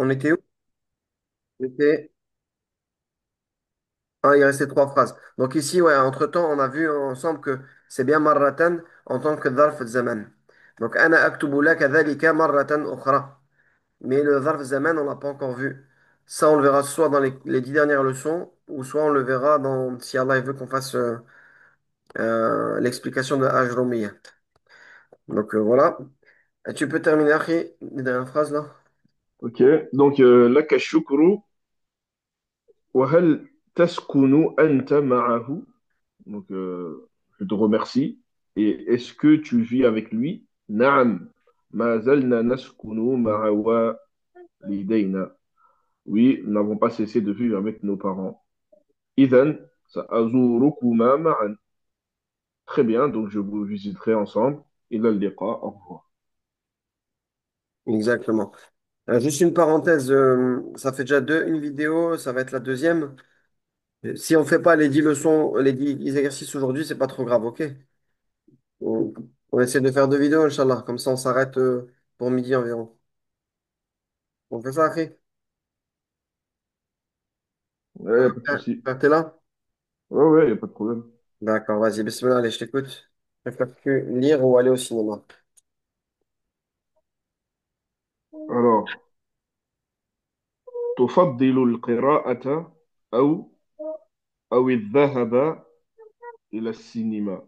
On était où? On était... Ah, il restait trois phrases. Donc ici, ouais, entre-temps, on a vu ensemble que c'est bien marratan en tant que dharf zaman. Donc, ana aktubu laka dhalika marratan ukhra. Mais le dharf zaman, on l'a pas encore vu. Ça, on le verra soit dans les 10 dernières leçons, ou soit on le verra dans, si Allah il veut qu'on fasse l'explication de Ajromiya. Donc voilà. Et tu peux terminer, Akhi, les dernières phrases là? Ok, donc laka shukru wa hal taskunu anta ma'ahu. Donc je te remercie. Et est-ce que tu vis avec lui? Naam. Ma zalna naskunu ma'a walidayna. Oui, nous n'avons pas cessé de vivre avec nos parents. Idhan, sa'azurukuma ma'an. Très bien, donc je vous visiterai ensemble. Ila al-liqa, au revoir. Exactement. Juste une parenthèse, ça fait déjà une vidéo, ça va être la deuxième. Si on fait pas les 10 leçons, les 10 exercices aujourd'hui, c'est pas trop grave, ok? On, on essaie de faire deux vidéos, Inch'Allah. Comme ça, on s'arrête pour midi environ. On fait ça, Akhi? Ouais, y a pas de souci. T'es là? Ouais, ouais, y a pas de problème. D'accord, vas-y, bismillah, allez, je t'écoute. Préfères-tu lire ou aller au cinéma? Alors, تفضل القراءة أو الذهاب إلى السينما.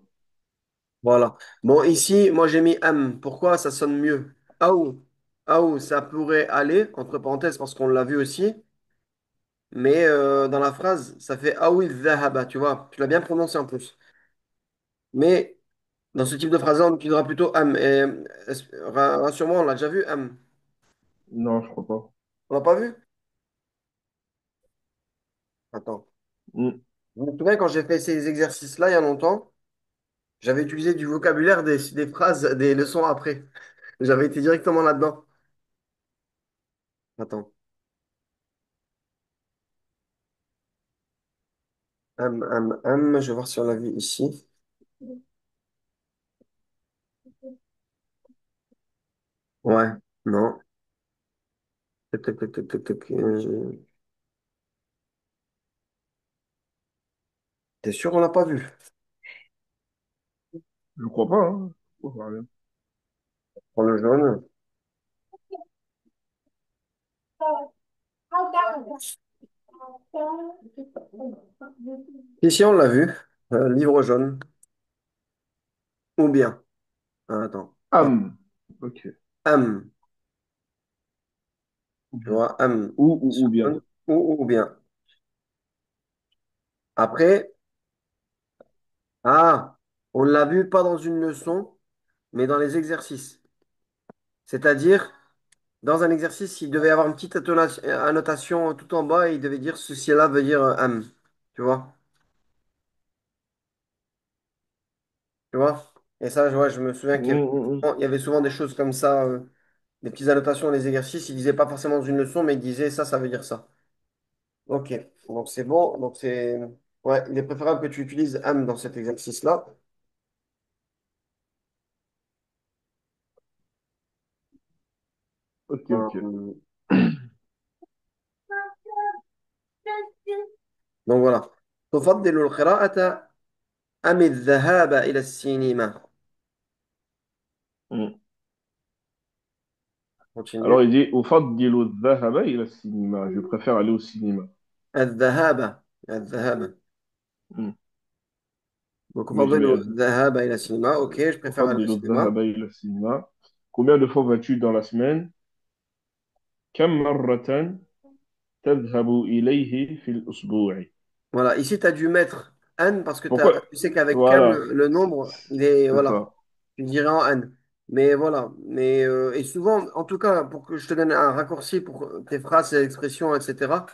Voilà. Bon, ici, moi j'ai mis am. Pourquoi ça sonne mieux? Aou. Aou, ça pourrait aller, entre parenthèses, parce qu'on l'a vu aussi. Mais dans la phrase, ça fait Aoui dhahaba, tu vois. Tu l'as bien prononcé en plus. Mais dans ce type de phrase-là, on utilisera plutôt am. Et rassure-moi, on l'a déjà vu, am. Non, je crois pas. On l'a pas vu? Attends. Hmm. Vous vous souvenez, quand j'ai fait ces exercices-là il y a longtemps, j'avais utilisé du vocabulaire, des phrases, des leçons après. J'avais été directement là-dedans. Attends. Je vais voir si on l'a vu ici. Ouais, non. Tac, tac, tac, tac, tac, tac. T'es sûr on l'a pas vu? Je crois pas, hein. Je crois pas, rien. Pour le jaune. Ici, on l'a vu. Livre jaune. Ou bien. Ah, attends. Ah, Am. Ok. am. Ou Tu bien. vois, am. Ou bien. Ou bien. Après, ah, on l'a vu pas dans une leçon, mais dans les exercices. C'est-à-dire, dans un exercice, il devait y avoir une petite annotation tout en bas et il devait dire ceci-là veut dire am. Tu vois? Tu vois? Et ça, je me souviens Hmm, hmm, hmm. il y avait souvent des choses comme ça, des petites annotations dans les exercices. Il disait pas forcément dans une leçon, mais il disait ça, ça veut dire ça. Ok, donc c'est bon. Donc c'est. Ouais, il est préférable que tu utilises am dans cet exercice-là. Ok, ok. Euh, donc voilà. تفضل القراءة أم الذهاب إلى السينما؟ Hmm. Continue. Alors, il dit, أفضل الذهاب إلى السينما. Je préfère aller au cinéma. الذهاب. الذهاب. Hmm. Donc Mais je أفضل vais... الذهاب إلى السينما. Ok, je préfère aller au أفضل cinéma. الذهاب إلى السينما. Combien de fois vas-tu dans la semaine? كم مرة تذهب إليه في الأسبوع؟ Voilà, ici tu as dû mettre an parce que Pourquoi? tu sais qu'avec kam, Voilà, le nombre, il est. c'est Voilà, ça. tu dirais en an. Mais voilà. Mais, et souvent, en tout cas, pour que je te donne un raccourci pour tes phrases, tes expressions, etc.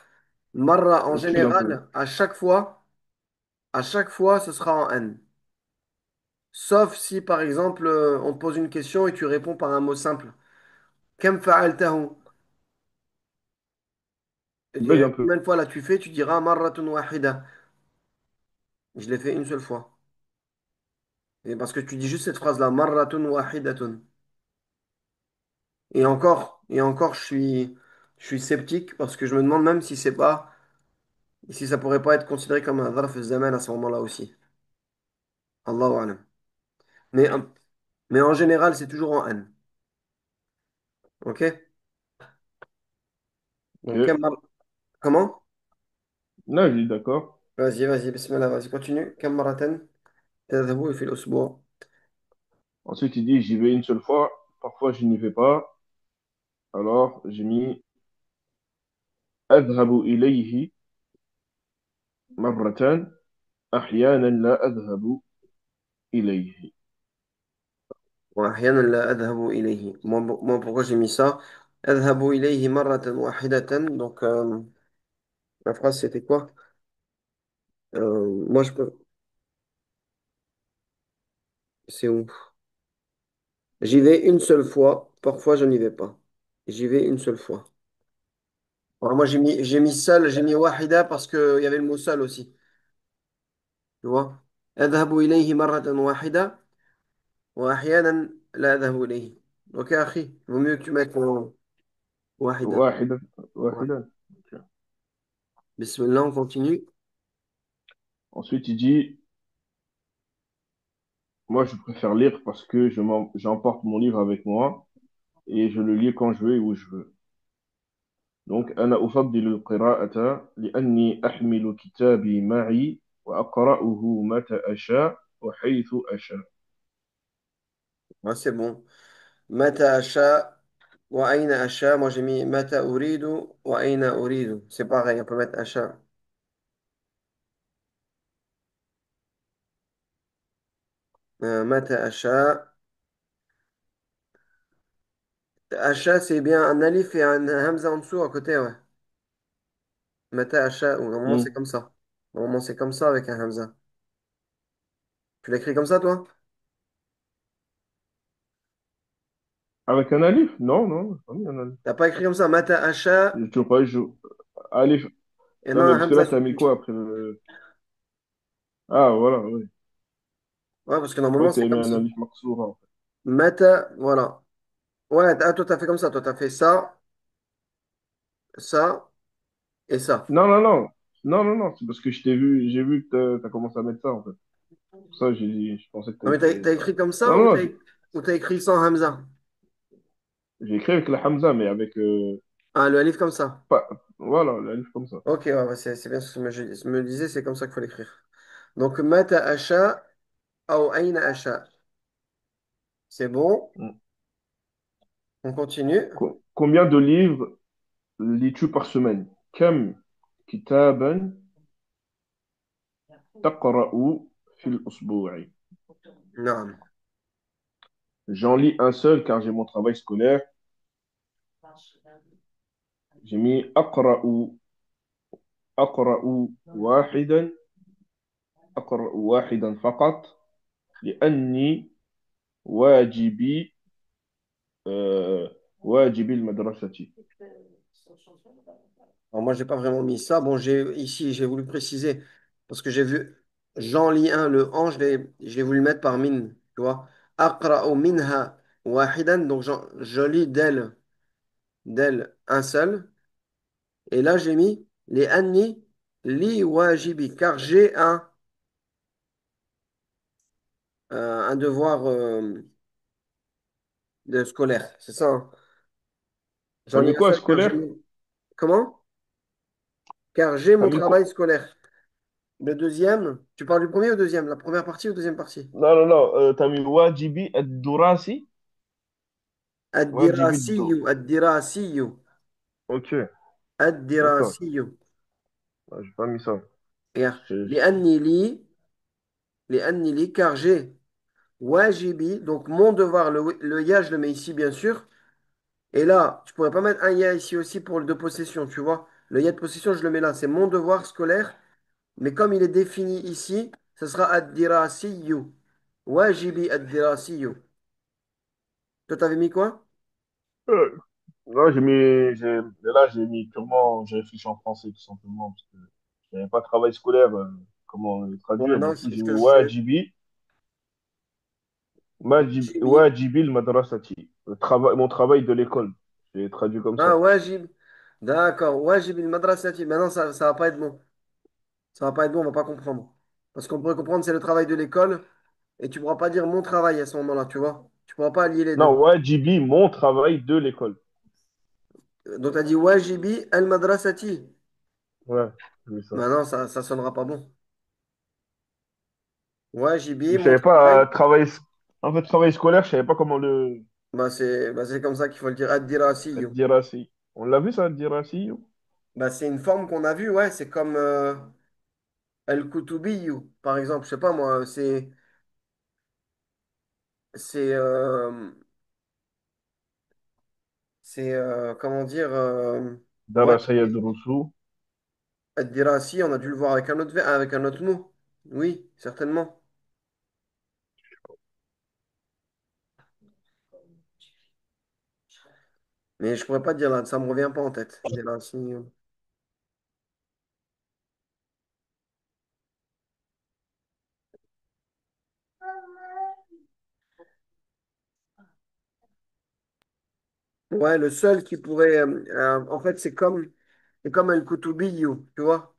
Marra, en Écris un peu. général, à chaque fois, ce sera en N. Sauf si, par exemple, on te pose une question et tu réponds par un mot simple. Kem fa'altahu? Bug Et un peu. combien de fois l'as-tu fait? Tu diras marratun wahida. Je l'ai fait une seule fois. Et parce que tu dis juste cette phrase-là, marratun wahidatun. Et encore, je Je suis sceptique parce que je me demande même si c'est pas, si ça pourrait pas être considéré comme un zarf zaman à ce moment-là aussi. Allahu alam. Mais, mais en général, c'est toujours en an. Ok? Donc, Ok. comment? Là, je dis d'accord. Vas-y, vas-y, bismillah, vas-y, continue. كم مرة تذهب في الأسبوع؟ Ensuite, il dit, j'y vais une seule fois. Parfois, je n'y vais pas. Alors, j'ai mis أذهب إليه مرة أحيانا لا أذهب إليه. وأحيانا لا أذهب إليه. Moi, pourquoi j'ai mis ça? أذهب إليه مرة واحدة. Donc, la phrase, c'était quoi? Moi, je peux. C'est où? J'y vais une seule fois. Parfois, je n'y vais pas. J'y vais une seule fois. Alors, moi, j'ai mis seul, j'ai mis wahida parce qu'il y avait le mot seul aussi. Tu vois? أذهب إليه مرة واحدة وأحيانا لا أذهب إليه. Ok, أخي, vaut mieux que tu mettes wahida. واحدة Ouais. واحدة. Ok. Bismillah, on continue. Ensuite, il dit, moi, je préfère lire parce que j'emporte mon livre avec moi et je le lis quand je veux et où je veux. Donc, أنا أفضل القراءة لأني أحمل كتابي معي وأقرأه متى أشاء وحيث أشاء. Ouais, c'est bon. متى أشاء وأين أشاء. Moi, j'ai mis متى أريد وأين أريد. C'est pareil, on peut mettre أشاء. متى أشاء. أشاء, c'est bien un alif et un hamza en dessous à côté, ouais. متى أشاء. Normalement, c'est Hmm. comme ça. Normalement, c'est comme ça avec un hamza. Tu l'écris comme ça, toi? Avec un alif? Non, non, j'ai pas mis un alif. T'as pas écrit comme ça, Mata Asha, Je crois que alif. et Ouais, non mais un parce que Hamza là, t'as mis suivi. quoi après le... Ah, voilà, oui. Ouais, parce que Je normalement, crois que c'est t'avais mis comme un ci. alif maksoura, en fait. Mata, voilà. Ouais, toi, t'as fait comme ça. Toi, t'as fait ça, ça et ça. Non, non, non. Non, non, non, c'est parce que j'ai vu que t'as commencé à mettre ça, en fait. Pour ça, je pensais que Non, t'avais mais fait t'as ça. écrit comme ça Non, ou non, non, ou t'as écrit sans Hamza? j'ai écrit avec la Hamza, mais avec... Ah, le alif comme ça. pas... Voilà, l'alif comme ça. Ok, ouais, ouais, c'est bien ce que je me disais, c'est comme ça qu'il faut l'écrire. Donc, Mata Asha ou Aina Asha. C'est bon, Hmm. on continue. Combien de livres lis-tu par semaine? كم كتابا تقرأ في الأسبوع? Non. J'en lis un seul car j'ai mon travail scolaire. J'ai mis أقرأ واحدا أقرأ واحدا فقط لأني واجبي واجبي المدرسة. Alors moi, j'ai pas vraiment mis ça. Bon, j'ai voulu préciser parce que j'ai vu Jean lit 1, le an, je l'ai voulu mettre par min, tu vois. Aqra'u minha wahidan, donc je lis d'elle un seul. Et là, j'ai mis les anni li wajibi, car j'ai un devoir de scolaire, c'est ça, hein. T'as J'en lis mis un quoi, seul car scolaire? Comment? Car j'ai T'as mon mis travail quoi? scolaire. Le deuxième, tu parles du premier ou deuxième? La première partie ou deuxième partie? Non, non, non. T'as mis واجبي الدراسي. واجبي الدراسي الدراسي Ok, d'accord. الدراسي. Ah, j'ai pas mis ça. Regarde. Je- je- لأني لي car j'ai wajibi, donc mon devoir, le ya je le mets ici bien sûr. Et là, tu pourrais pas mettre un ya ici aussi pour le de possession, tu vois. Le ya de possession, je le mets là, c'est mon devoir scolaire. Mais comme il est défini ici, ce sera ad-dirasiyu. Wajibi ad-dirasiyu. Toi, t'avais mis quoi? Euh, Là, là, j'ai mis purement, j'ai réfléchi en français, tout simplement, parce que je n'avais pas de travail scolaire, comment le Ouais, traduire. Du non, coup, j'ai je mis te sais. Wajibi. wajibi al-madrasati. Mon travail de l'école. J'ai traduit comme Ah, ça. wajib. D'accord. Wajib al-madrasati. Maintenant, ça va pas être bon. Ça va pas être bon, on va pas comprendre. Parce qu'on pourrait comprendre, c'est le travail de l'école, et tu pourras pas dire mon travail à ce moment-là, tu vois. Tu pourras pas allier les Non, deux. wajibi, mon travail de l'école. Donc, tu as dit wajibi al-madrasati. Ouais, c'est ça. Maintenant, ça sonnera pas bon. Wajibi, Je mon savais pas travail. en fait, travail scolaire, je savais pas comment le C'est comme ça qu'il faut le dire. Ad-dirasi. dire assis. On l'a vu ça, dire assis? C'est une forme qu'on a vue, ouais. C'est comme al-kutubiyu, par exemple. Je sais pas moi, c'est, euh, comment dire, ouais. Darasa yadrusu. Ad-dirasi, on a dû le voir avec un autre, avec un autre mot. Oui, certainement. Mais je pourrais pas dire là, ça me revient pas en tête. Dirasi. Ouais, le seul qui pourrait, en fait, c'est comme al-kutubiyu, tu vois.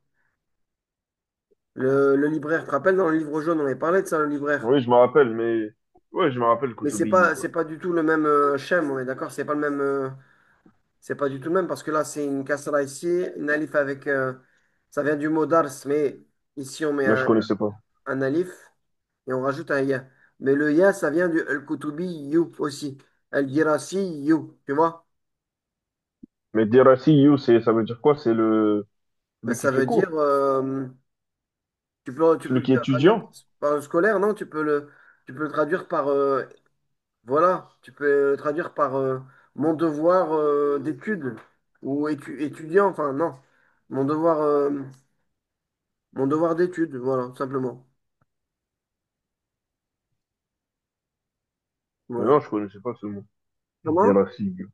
Le libraire, tu te rappelles, dans le livre jaune, on avait parlé de ça, le libraire. Oui, je me rappelle, mais ouais, je me rappelle Mais c'est Kutubi, pas, quoi. c'est pas du tout le même shem, on est d'accord? C'est pas le même, c'est pas du tout le même parce que là, c'est une kasra ici, une alif avec, ça vient du mot dars, mais ici, on met Là, je connaissais pas. un alif et on rajoute un ya. Mais le ya, ça vient du al-kutubi yu aussi. Al-dirasi yu, tu vois? Mais Derasi, you, ça veut dire quoi? C'est le Ben, celui qui ça fait veut dire, cours, tu peux celui le qui est traduire étudiant. par scolaire, non? Tu peux le traduire par, voilà, tu peux le traduire par mon devoir d'étude ou étudiant, enfin non, mon devoir, euh, mon devoir d'étude, voilà, tout simplement. Mais Voilà. non, je connaissais pas ce mot. Comment? Derasi, you.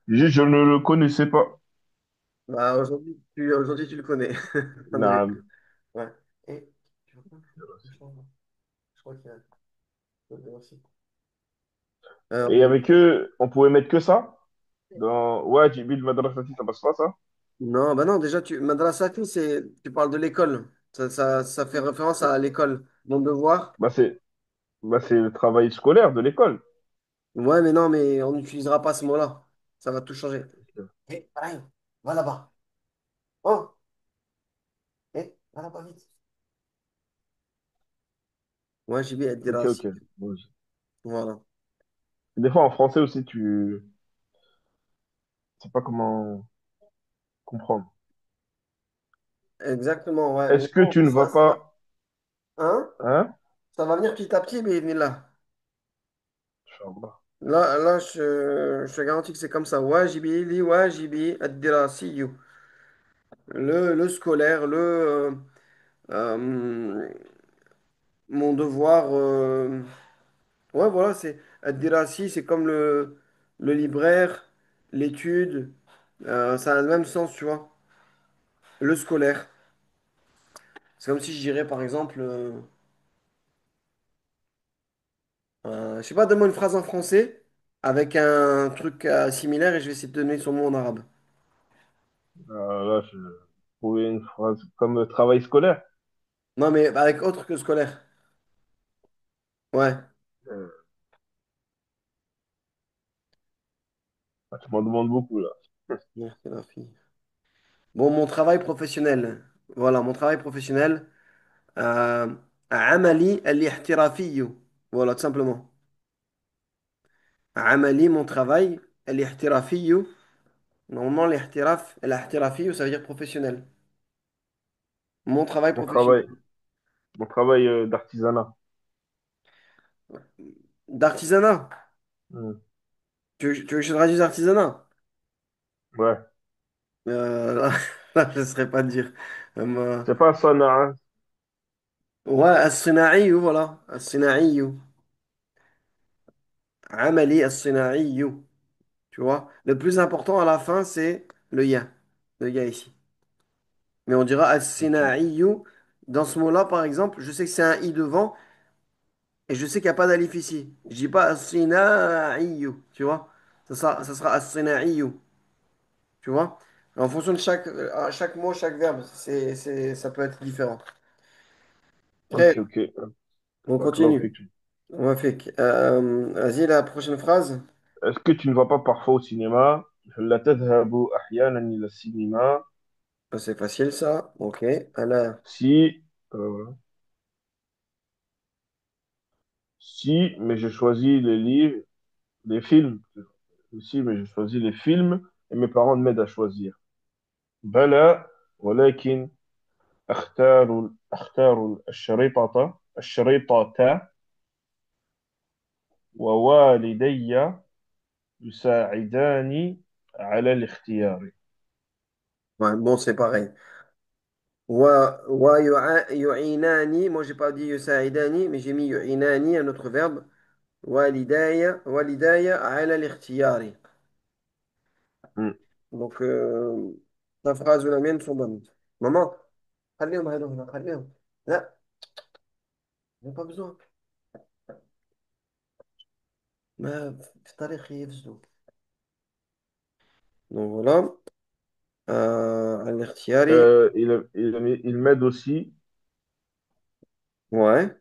Je ne le connaissais pas. Bah, aujourd'hui, tu le connais. André. Naam. Ouais. Et, tu veux quoi? Je crois qu'il y a. Merci. Et avec eux, on pouvait mettre que ça? Dans ouais, Jibil Madrasati, ça passe pas ça? Non, bah non, déjà, madrasati, tu parles de l'école. Ça fait référence à l'école. Mon devoir. Bah c'est le travail scolaire de l'école. Ouais, mais non, mais on n'utilisera pas ce mot-là. Ça va tout changer. Hé, pareil, va là-bas. Oh, hé, va là-bas vite. Ouais, j'ai bien Ok, dire ok. ainsi. Bon, Voilà. des fois en français aussi, tu sais pas comment comprendre. Exactement, ouais. Mais Est-ce que bon, tu ne vas ça va. pas, Hein? hein? Ça va venir petit à petit, mais là. Inch'Allah. Là, je te garantis que c'est comme ça. Wajibi, li wajibi, ad-dirasiyu. Le scolaire, euh, mon devoir. Ouais, voilà, c'est ad-dirasi, c'est comme le libraire, l'étude. Ça a le même sens, tu vois. Le scolaire. C'est comme si je dirais, par exemple, je sais pas, donne-moi une phrase en français avec un truc similaire et je vais essayer de te donner son mot en arabe. Là, je trouvais une phrase comme travail scolaire. Non, mais avec autre que scolaire. Ouais. Euh, Tu m'en demandes beaucoup là. Merci, la fille. Bon, mon travail professionnel. Voilà, mon travail professionnel. Euh, عملي الاحترافي. Voilà, tout simplement. عملي, mon travail. الاحترافي. Normalement, الاحترافي, ça veut dire professionnel. Mon travail Mon travail, professionnel. mon travail d'artisanat. D'artisanat. Hmm. Tu veux que je traduise artisanat? Ouais. Là, là, je ne saurais pas dire. C'est pas ça, hein. Ouais, الصناعي, voilà. الصناعي. عملي الصناعي. Tu vois? Le plus important à la fin, c'est le ya. Le ya ici. Mais on dira الصناعي. Dans ce mot-là, par exemple, je sais que c'est un i devant et je sais qu'il n'y a pas d'alif ici. Je dis pas الصناعي. Tu vois? Ça sera الصناعي. Tu vois? En fonction de chaque mot, chaque verbe, ça peut être différent. Ok, Frère, ok. on Barakallahu continue. fik. On va faire. Vas-y, la prochaine phrase. Est-ce que tu ne vas pas parfois au cinéma? هل تذهب أحيانا إلى السينما؟ C'est facile, ça. Ok. Alors, Si, voilà. Si, mais je choisis les livres, les films. Si, mais je choisis les films et mes parents m'aident à choisir. بلى ولكن أختار الشريطة ووالدي يساعداني على الاختيار. ouais, bon, c'est pareil. Yu'inani. Moi, j'ai pas dit yusaidani, mais j'ai mis yu'inani, un autre verbe. Walidaya ala l'ikhtiyari. Hmm. Donc, ta phrase ou la mienne sont bonnes. Maman, خليهم هذول هنا خليهم. لا، j'ai pas besoin. ما في الطريق يفسدوا. Donc voilà. Al-Ikhtiyari. Il m'aide aussi. Ouais.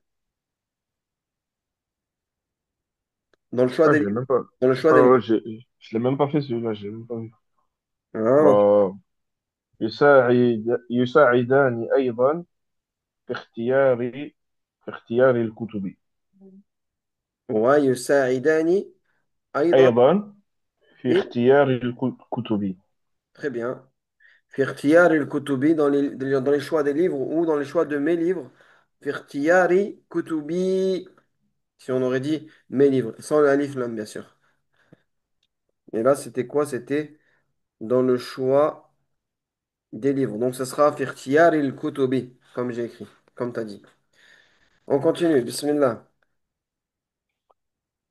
Dans le choix Ah, des je l'ai livres. même pas. Dans le choix des Ah, livres. ouais, je l'ai même pas fait celui-là, j'ai même pas vu. Ah, ok. Bah, يساعداني أيضا في اختيار الكتب. Ouais, yusaidani. أيضا. أيضا في Et, اختيار الكتب. très bien. في اختيار الكتب dans les choix des livres ou dans les choix de mes livres. في اختيار كتبي. Si on aurait dit mes livres. Sans le alif lam, bien sûr. Et là, c'était quoi? C'était dans le choix des livres. Donc, ce sera في اختيار الكتب, comme j'ai écrit, comme tu as dit. On continue. Bismillah.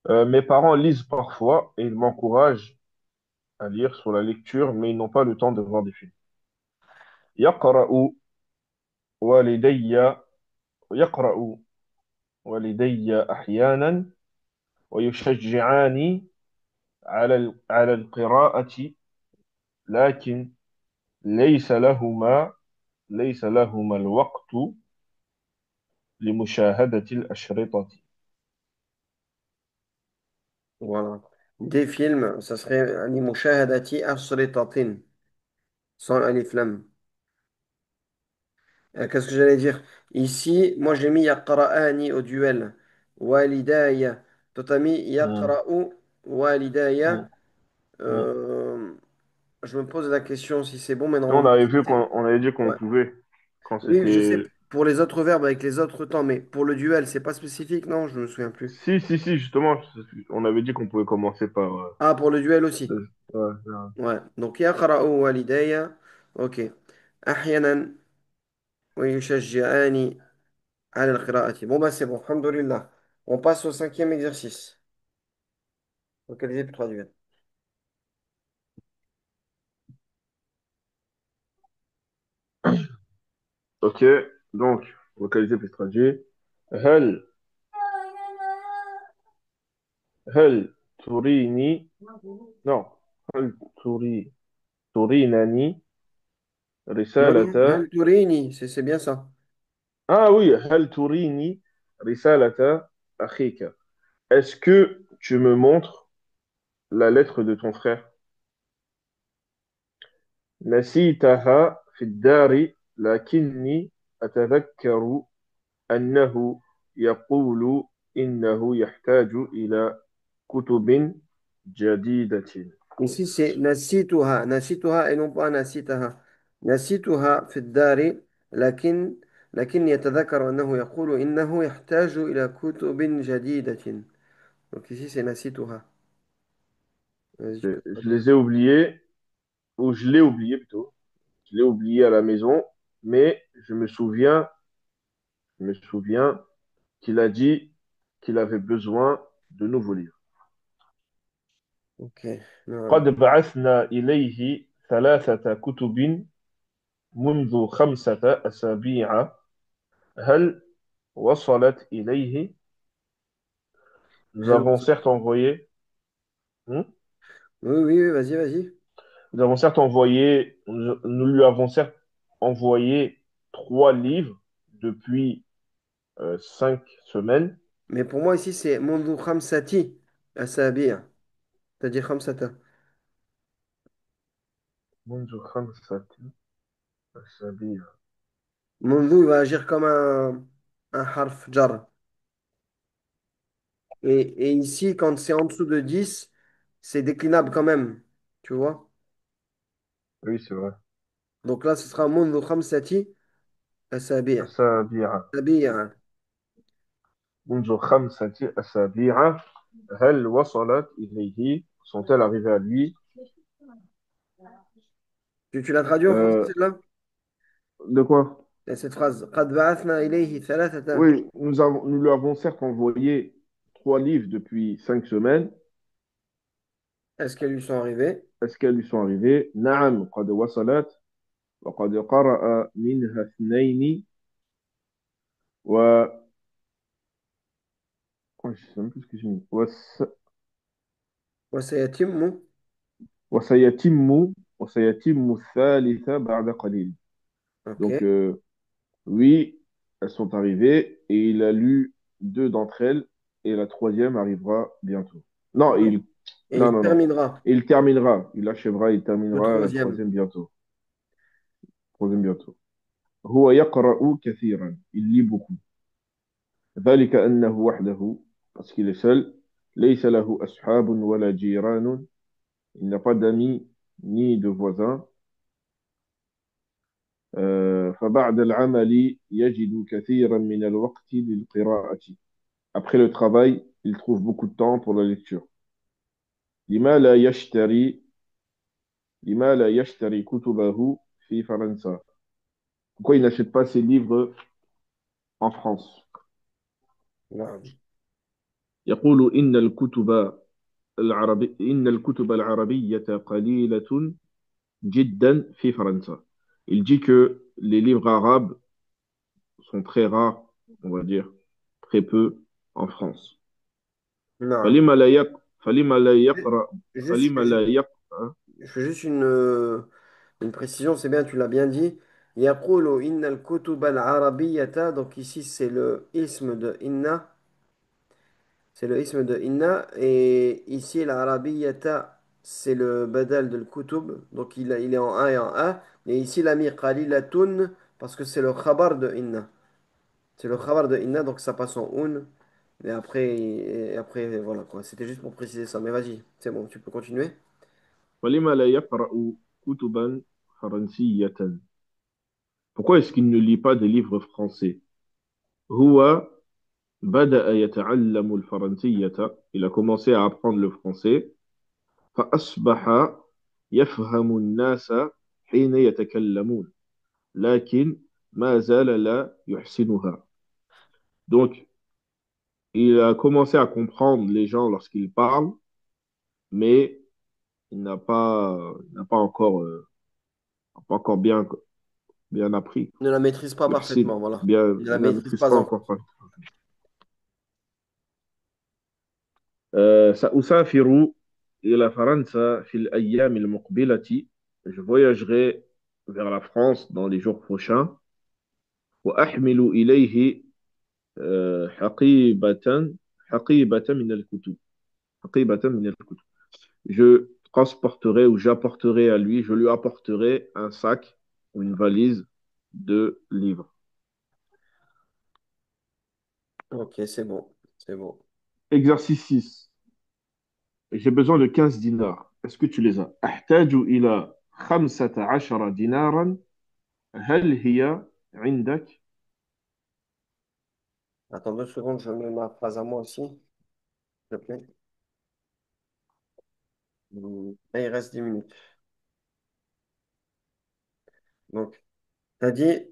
Mes parents lisent parfois et ils m'encouragent à lire sur la lecture, mais ils n'ont pas le temps de voir des films. يقرأ والدي يقرأ والدي أحيانا ويشجعاني على القراءة، لكن ليس لهما الوقت لمشاهدة الأشرطة. Voilà. Des films, ça serait لمشاهدة أشرطة sans alif lam. Qu'est-ce que j'allais dire? Ici, moi j'ai mis yaqra'ani au duel. Walidaya. Toi t'as mis Hmm, yaqra'u walidaya. hmm, hmm. Je me pose la question si c'est bon, mais Et on normalement, avait si vu c'est. on avait dit qu'on Ouais. pouvait quand Oui, je sais c'était. pour les autres verbes avec les autres temps, mais pour le duel, c'est pas spécifique, non? Je me souviens plus. Si, si, si, justement, on avait dit qu'on pouvait commencer par. Ah, pour le duel aussi. Ouais, ouais. Ouais. Donc yaqra'u walidaya. Ok. أحيانا ويشجعاني على القراءة. Bon, bah c'est bon, alhamdoulilah. On passe au cinquième exercice. Localiser puis traduire. Ok, donc, localiser puis traduire. هل هل تريني non هل ترينني Non, non, رسالة. Hal Tourini, c'est bien ça. Ah oui, هل تريني رسالة أخيك. Est-ce que tu me montres la lettre de ton frère? نسيتها في الدار لكني أتذكر أنه يقول إنه يحتاج إلى كتب جديدة. Ici, c'est Nasituha. Nasituha et non pas Nasitaha. Nasituha في الدار لكن لكني يتذكر أنه يقول إنه يحتاج إلى كتب جديدة. Donc ici, c'est Nasituha. Vas-y, tu peux Je traduire. les ai oubliés, ou je l'ai oublié plutôt. Je l'ai oublié à la maison, mais je me souviens qu'il a dit qu'il avait besoin de nouveaux livres. Ok. Non. قد بعثنا إليه 3 كتب منذ 5 أسابيع. هل وصلت إليه؟ Nous Hal avons Wasl. certes envoyé. Hmm. Oui, oui, oui, vas-y, vas-y. nous lui avons certes envoyé 3 livres depuis 5 semaines. Mais pour moi, ici, c'est منذ خمسة أسابيع. C'est-à-dire خمسة. منذ 5 أسابيع. منذ, il va agir comme un harf jar. Et ici, quand c'est en dessous de 10, c'est déclinable quand même. Tu vois? Oui, c'est vrai. Donc là, ce sera منذ خمسة أسابيع. أسابيع. أسابيع. منذ 5 أسابيع. هل وصلت إليه? Sont-elles arrivées à lui? Tu l'as traduit en français, Euh, celle-là? de quoi? Et cette phrase. قد بعثنا إليه ثلاثة. Oui, nous lui avons certes envoyé 3 livres depuis 5 semaines. Est-ce qu'elles lui sont arrivées? Est-ce qu'elles lui sont arrivées? نعم قد وصلت وقد قرأ منها 2 و oh, je sais même plus ce que j'ai mis. وسيتم. وسيتم وسيتم الثالثة بعد قليل. Ok. Donc, oui, elles sont arrivées et il a lu 2 d'entre elles et la troisième arrivera bientôt. Non, Non. Et non, il non, non. terminera. Il terminera, il achèvera, il Le terminera la troisième. troisième bientôt. Troisième bientôt. هو يقرأ كثيرا. Il lit beaucoup. ذلك أنه وحده parce qu'il est seul. ليس له أصحاب ولا جيران. Il n'a pas d'amis ni de voisins. فبعد العمل يجد كثيرا من الوقت للقراءة. Après le travail, il trouve beaucoup de temps pour la lecture. لما لا يشتري لما لا يشتري كتبه في فرنسا. Pourquoi il n'achète pas ses livres en France? نعم. يقول إن الكتب العربية قليلة جدا في فرنسا. Il dit que les livres arabes sont très rares, on va dire, très peu en France. نعم. فلما لا يق... فلما لا يقرأ Juste, فلما لا يقرأ je fais juste une précision, c'est bien, tu l'as bien dit. يقول إن الكتب العربية. Donc ici, c'est le isme de inna. C'est le isme de inna. Et ici, l'arabiyyata, c'est le badal de kutub. Donc il est en A et en A. Et ici, il a mis qalilatun parce que c'est le khabar de inna. C'est le khabar de inna, donc ça passe en un. Et après, voilà quoi. C'était juste pour préciser ça. Mais vas-y, c'est bon, tu peux continuer. فلما لا يقرأ كتبا فرنسية. Pourquoi est-ce qu'il ne lit pas des livres français? هو بدأ يتعلم الفرنسية. Il a commencé à apprendre le français. فأصبح يفهم الناس حين يتكلمون لكن ما زال لا يحسنها. Donc, il a commencé à comprendre les gens lorsqu'ils parlent, mais il n'a pas encore bien appris. Ne la maîtrise pas يحسن parfaitement, voilà. bien, Il ne la il ne maîtrise maîtrise pas pas encore. encore. سأسافر إلى فرنسا في الأيام المقبلة. Je voyagerai vers la France dans les jours prochains. وأحمل إليه حقيبة حقيبة من الكتب. حقيبة من الكتب. Je transporterai ou j'apporterai à lui, je lui apporterai un sac ou une valise de livres. Ok, c'est bon. C'est bon. Exercice 6. J'ai besoin de 15 dinars. Est-ce que tu les as? أحتاج إلى 15 دينارا. هل هي عندك؟ Attends 2 secondes, je mets ma phrase à moi aussi, s'il te plaît. Là, il reste 10 minutes. Donc, t'as dit,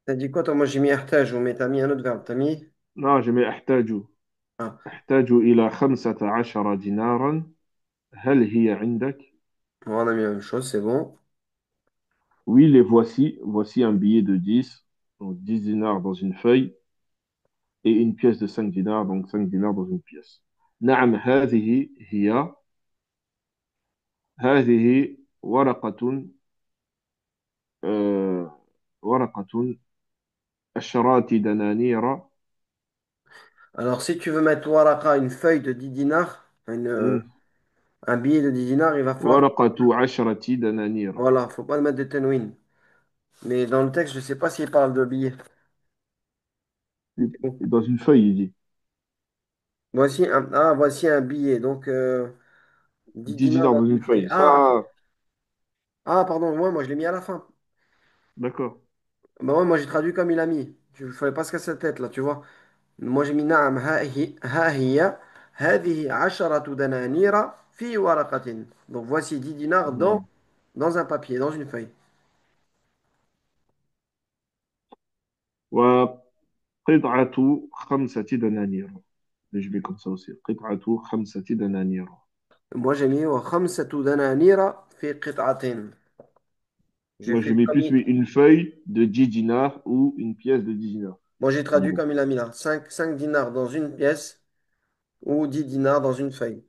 t'as dit quoi, toi? Moi, j'ai mis artage, mais t'as mis un autre verbe. T'as mis. Non, je mets أحتاج. Ah, أحتاج إلى 15 دينارا. هل هي عندك؟ bon, on a mis la même chose, c'est bon. Oui, les voici. Voici un billet de 10. Donc 10 dinars dans une feuille. Et une pièce de 5 dinars. Donc 5 dinars dans une pièce. نعم هذه هي. هذه ورقة آه، ورقة عشرات دنانير. Alors, si tu veux mettre Waraka, une feuille de 10 dinars, مم. un billet de 10 dinars, il va falloir. ورقة عشرة دنانير. Voilà, faut pas le mettre de tenwin. Mais dans le texte, je sais pas s'il parle de billets. Dans une feuille, il dit. Voici un billet. Donc, 10 10 dinars dinars dans dans une une feuille. feuille. Ça, Pardon, moi je l'ai mis à la fin. d'accord. Bah ouais, moi j'ai traduit comme il a mis. Il fallait pas se casser la tête là, tu vois. Moi j'ai mis Naam, ha hiya, hadihi asharatu dananira fi waraqatin. Donc voici 10 dinars مم. dans un papier, dans une feuille. وقطعة خمسة دنانير. Je vais comme ça aussi. قطعة خمسة دنانير. Moi j'ai mis wa khamsatu dananira fi qit'atin. J'ai Moi, fait je mets comme plus une feuille de 10 dinars ou une pièce de 10 dinars. Moi j'ai En traduit gros. comme il a mis là. Cinq dinars dans une pièce ou 10 dinars dans une feuille.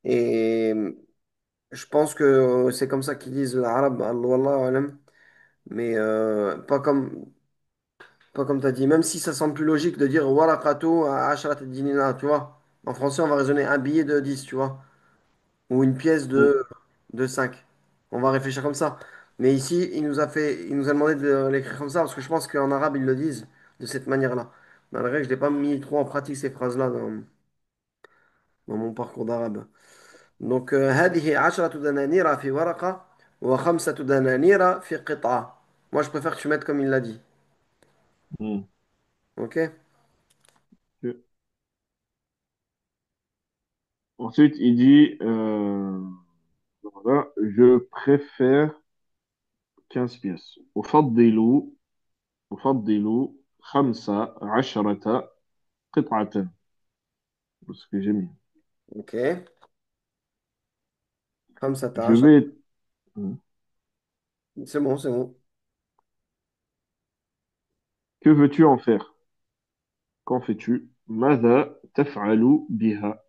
Et je pense que c'est comme ça qu'ils disent l'arabe, Wallahu alam. Mais pas comme tu as dit. Même si ça semble plus logique de dire waraqatu asharat dinina, tu vois. En français, on va raisonner un billet de 10 tu vois. Ou une pièce Mm. de 5. On va réfléchir comme ça. Mais ici, il nous a demandé de l'écrire comme ça parce que je pense qu'en arabe, ils le disent de cette manière-là. Malgré que je n'ai pas mis trop en pratique ces phrases-là dans mon parcours d'arabe. Donc, هذه 10 دنانير في ورقة وخمسة دنانير في قطعة. Moi, je préfère que tu mettes comme il l'a dit. Mm. Ok? Ok. Ensuite, il dit, voilà, je préfère 15 pièces. أفضل 15 قطعة. C'est ce que j'ai mis. Ok. خمسة Je عشر. vais. C'est bon, c'est bon. Que veux-tu en faire? Qu'en fais-tu? ماذا تفعل بها?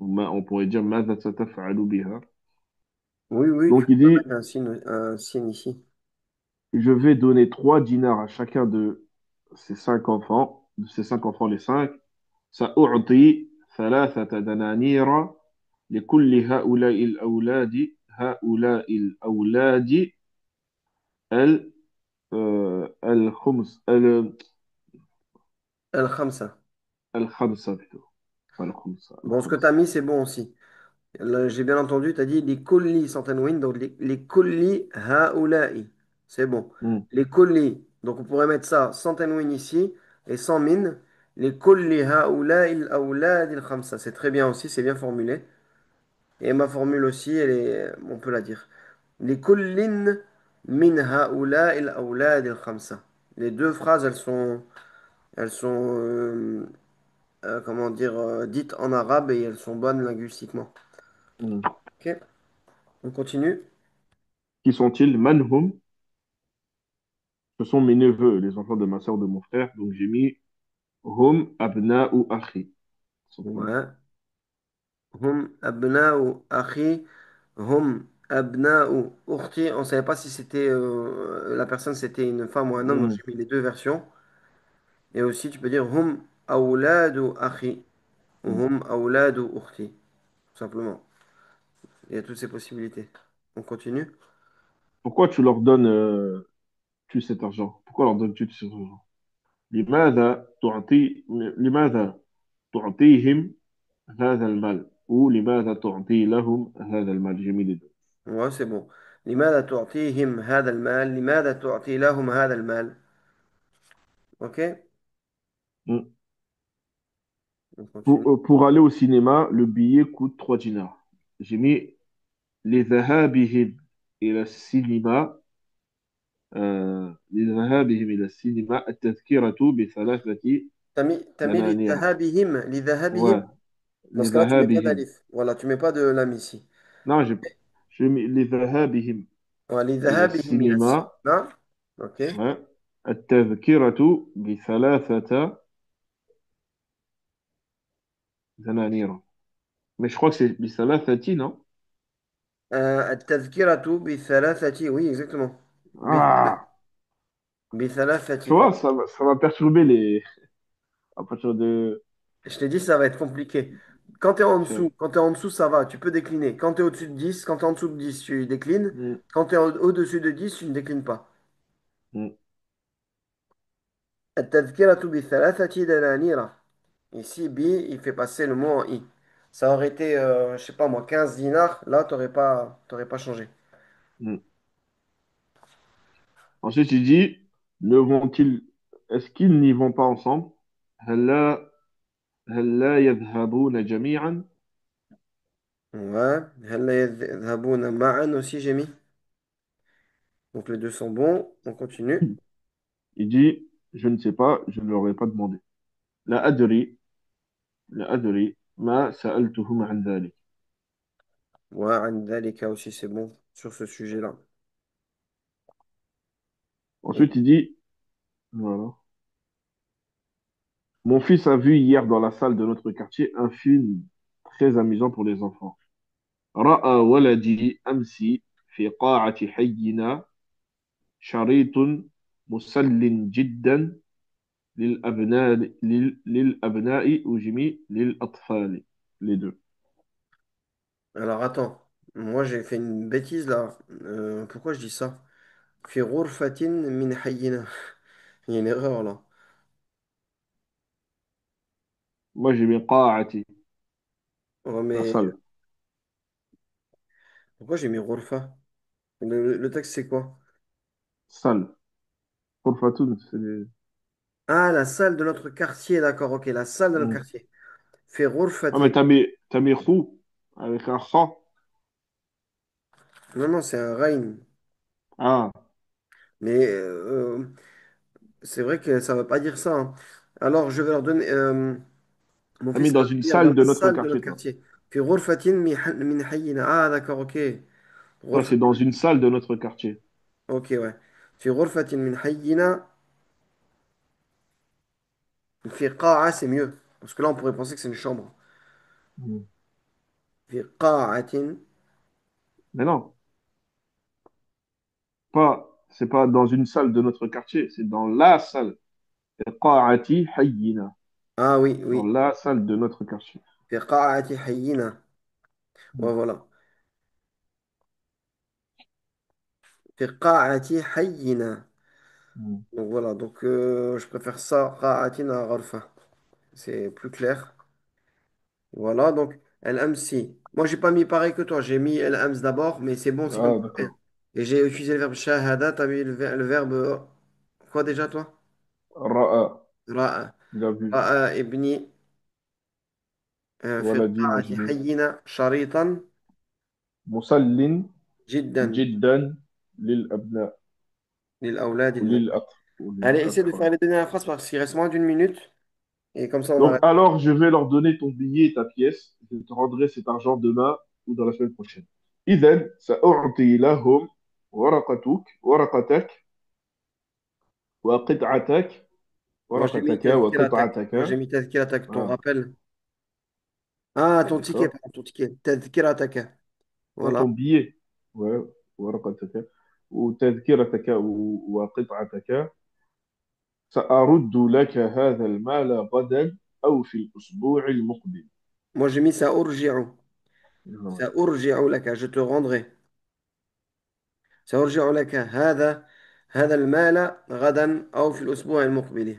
On pourrait dire ماذا ستفعل بها. Oui, oui, Donc tu il peux dit, mettre un signe ici. je vais donner 3 dinars à chacun de ces 5 enfants, les 5. سأعطي 3 دنانير لكل هؤلاء الأولاد ال الخمس الخمسة. الخمسة plutôt. Pas الخمسة Bon, ce que tu as الخمسة. mis, c'est bon aussi. Là, j'ai bien entendu, tu as dit les kulli sans tanwin, donc les kulli haula'i. C'est bon. Hmm, Les kulli, donc on pourrait mettre ça sans tanwin ici et sans mine. Les kulli haula'i al-awlad al-khamsa. C'est très bien aussi, c'est bien formulé. Et ma formule aussi, on peut la dire. Les kullin min haula'i al-awlad al-khamsa. Les deux phrases, elles sont comment dire, dites en arabe et elles sont bonnes linguistiquement. hmm. Ok, on continue. Qui sont-ils? Manhum, ce sont mes neveux, les enfants de ma soeur, de mon frère. Donc j'ai mis hum abna'u akhi, tout simplement. Ouais. Hum abna'u akhi, hum abna'u ukhti. On ne savait pas si c'était la personne c'était une femme ou un homme, donc Hmm, j'ai mis les deux versions. Et aussi, tu peux dire hum awladu akhi ou hmm. hum awladu ukhti, tout simplement. Il y a toutes ces possibilités. On continue. Pourquoi tu leur donnes tu cet argent? Pourquoi leur donnes-tu cet argent? لماذا تعطيهم هذا المال ou لماذا تعطي لهم هذا المال. J'ai mis les deux. Ouais, c'est bon. لماذا تعطيهم هذا المال؟ لماذا تعطي لهم هذا المال؟ Ok? Hmm. On continue. Pour aller au cinéma, le billet coûte 3 dinars. J'ai mis لذهابهم إلى السينما لذهابهم إلى السينما التذكرة بثلاثة T'as mis دنانير. لذهابهم لذهابهم. Ouais, Dans ce cas-là, tu mets pas لذهابهم. d'alif. Voilà, tu mets pas de lam ici. Non, j'ai mis لذهابهم Ouais, إلى لذهابهم إلى السينما. السينما. Ok. Ouais. التذكرة بثلاثة دنانير. Mais je crois que c'est Bisalathati, non? التذكرة بثلاثة oui exactement بثلاثة Ah, tu بثلاثة vois, voilà. ça va perturber les. À partir de. Je t'ai dit ça va être compliqué. Quand t'es en dessous, ça va, tu peux décliner. Quand tu es au-dessus de 10, quand tu es en dessous de 10, tu déclines. Mm, Quand tu es au-dessus de 10, tu ne déclines pas. mm, التذكرة بثلاثة دنانير. Ici, bi, il fait passer le mot en i. Ça aurait été, je sais pas moi, 15 dinars. Là, t'aurais pas changé. mm. Ensuite, il dit, ne vont-ils, est-ce qu'ils n'y vont pas ensemble? هلا هلا يذهبون جميعا. Ouais. هل يذهبون معا aussi, j'ai mis. Donc les deux sont bons. On continue. Il dit, je ne sais pas, je ne leur ai pas demandé. لا أدري لا أدري ما سألتهم عن ذلك. Ouais, عن ذلك aussi, c'est bon sur ce sujet-là. Et Ensuite, il dit, voilà. Mon fils a vu hier dans la salle de notre quartier un film très amusant pour les enfants. رأى ولدي أمس في قاعة حينا شريط مسل جدا للأبناء وجميع للأطفال. Les deux. alors attends, moi j'ai fait une bêtise là. Pourquoi je dis ça? في غرفة من حينا. Il y a une erreur là. Moi, j'ai mis قاعة, Oh, la mais salle. pourquoi j'ai mis غرفة? Le texte c'est quoi? Salle. غرفة, c'est Ah, la salle de notre quartier, d'accord, ok, la salle de notre Hmm. quartier. في Ah, mais غرفة. t'as mis khou avec un kha. Non, non, c'est un Rain. Ah, Mais c'est vrai que ça ne veut pas dire ça, hein. Alors, je vais leur donner. Mon t'as mis fils dans va une venir dans salle la de notre salle de notre quartier, toi. quartier. في غرفة من حينا. Ah, d'accord, ok. Toi, غرفة. c'est dans une salle de notre quartier. Ok, ouais. في غرفة من حينا. في قاعة, c'est mieux. Parce que là, on pourrait penser que c'est une chambre. Hmm. في قاعة. Mais non, pas, c'est pas dans une salle de notre quartier, c'est dans la salle. قاعة حينا. Ah oui, Dans oui. la salle de notre quartier. في قاعة حينا. Hmm. Ouais, voilà. في قاعة حينا. Hmm. Donc voilà, donc je préfère ça, قاعة à غرفة. C'est plus clair. Voilà, donc el-amsi. Moi, j'ai pas mis pareil que toi, j'ai mis el-ams d'abord, mais c'est bon aussi comme Ah, ça. d'accord. Et j'ai utilisé le verbe shahada, t'as mis le verbe quoi déjà toi? Ra'a, Ra'a. il a vu. Ra'a ibni في Voilà, dit, moi, القاعة j'ai mis حينا شريطا مسل جدا جدا للأبناء للأولاد Allez, essaie de faire وللأطفال. les dernières phrases parce qu'il reste moins d'une minute. Et comme ça, on Donc, arrête. alors, je vais leur donner ton billet et ta pièce. Je te rendrai cet argent demain ou dans la semaine prochaine. إذن سأعطي لهم ورقتك وقطعتك Moi, j'ai mis ورقتك tazkiratak. Moi, j'ai وقطعتك. mis tazkiratak, ton Ah, rappel. Ah, ton ticket, d'accord. pardon, ton ticket. Tazkiratak. Non, Voilà. ton billet. Ouais, ورقتك وتذكرتك وقطعتك. سأرد لك هذا المال غدا أو في الأسبوع المقبل. Moi, j'ai mis ça urji'u. Voilà. Ça urji'u laka. Je te rendrai. Ça urji'u laka. هذا المال غدا أو في الأسبوع المقبل.